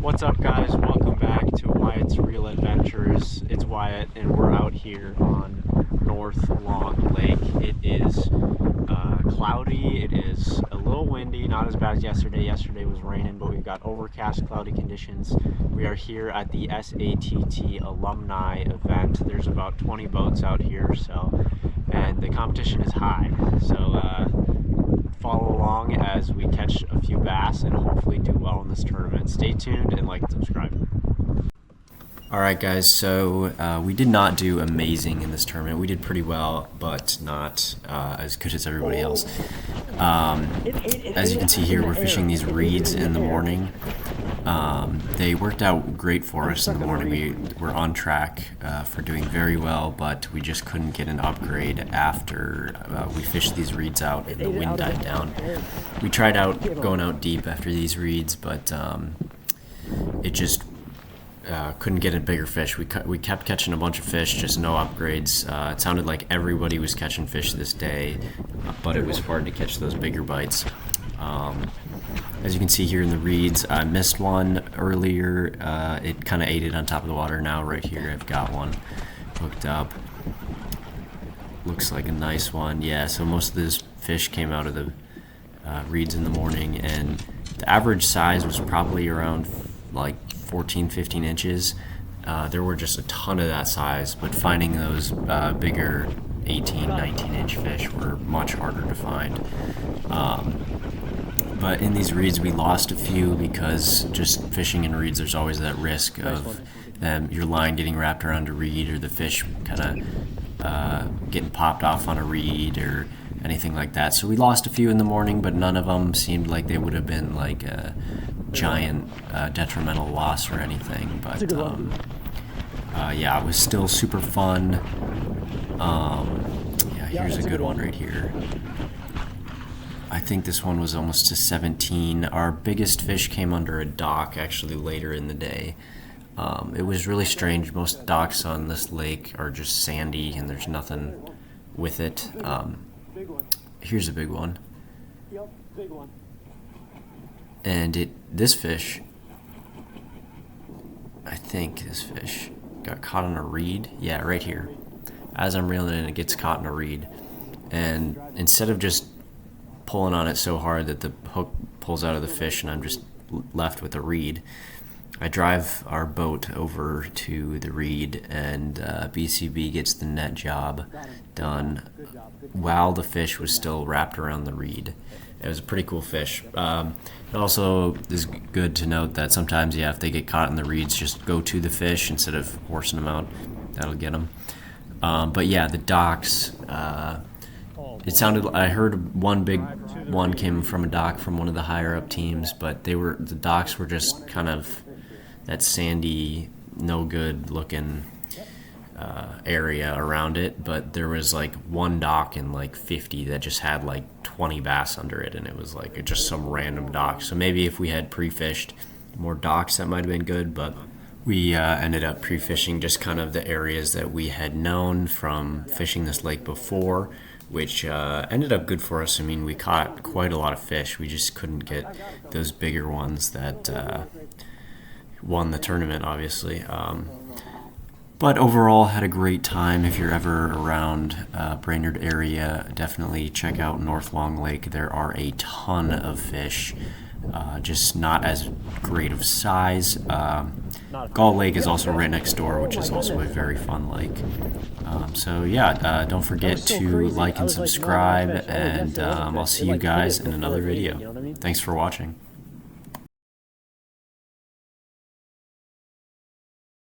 What's up, guys? Welcome back to Wyatt's Real Adventures. It's Wyatt, and we're out here on North Long Lake. It is cloudy. It is a little windy, not as bad as yesterday. Yesterday was raining, but we've got overcast, cloudy conditions. We are here at the SATT alumni event. There's about 20 boats out here, and the competition is high. So follow along as we catch a few bass and hopefully do well in this tournament. Stay tuned and like and subscribe. Alright guys, so we did not do amazing in this tournament. We did pretty well, but not as good as everybody else. As you can see here, we're fishing these reeds in the morning. They worked out great for us in the morning. We were on track for doing very well, but we just couldn't get an upgrade after we fished these reeds out and the wind died down. We tried out going out deep after these reeds, but it just couldn't get a bigger fish. We kept catching a bunch of fish, just no upgrades. It sounded like everybody was catching fish this day, but it was hard to catch those bigger bites. As you can see here in the reeds, I missed one earlier. It kind of ate it on top of the water. Now right here I've got one hooked up. Looks like a nice one. Yeah, so most of this fish came out of the reeds in the morning, and the average size was probably around like 14-15 inches. There were just a ton of that size, but finding those bigger 18-19 inch fish were much harder to find. But in these reeds we lost a few because just fishing in reeds, there's always that risk of your line getting wrapped around a reed, or the fish kind of getting popped off on a reed or anything like that. So we lost a few in the morning, but none of them seemed like they would have been like a giant detrimental loss or anything. But yeah, it was still super fun. Yeah, here's a good one right here. I think this one was almost to 17. Our biggest fish came under a dock actually later in the day. It was really strange. Most docks on this lake are just sandy and there's nothing with it. Here's a big one. Yep, big one. And this fish, I think this fish got caught on a reed. Yeah, right here. As I'm reeling it, it gets caught in a reed. And instead of just pulling on it so hard that the hook pulls out of the fish and I'm just left with a reed, I drive our boat over to the reed, and BCB gets the net job done while the fish was still wrapped around the reed. It was a pretty cool fish. It also is good to note that sometimes, yeah, if they get caught in the reeds, just go to the fish instead of forcing them out. That'll get them. But yeah, the docks, it sounded, I heard one big one came from a dock from one of the higher up teams, but the docks were just kind of that sandy, no good looking area around it. But there was like one dock in like 50 that just had like 20 bass under it, and it was like just some random dock. So maybe if we had pre-fished more docks, that might have been good, but we ended up pre-fishing just kind of the areas that we had known from fishing this lake before, which ended up good for us. I mean, we caught quite a lot of fish. We just couldn't get those bigger ones that won the tournament, obviously. But overall, had a great time. If you're ever around Brainerd area, definitely check out North Long Lake. There are a ton of fish, just not as great of size. Gull Lake is also right next door, which is also a very fun lake. So yeah, don't forget to like and subscribe, and I'll see you guys in another video. Thanks for watching.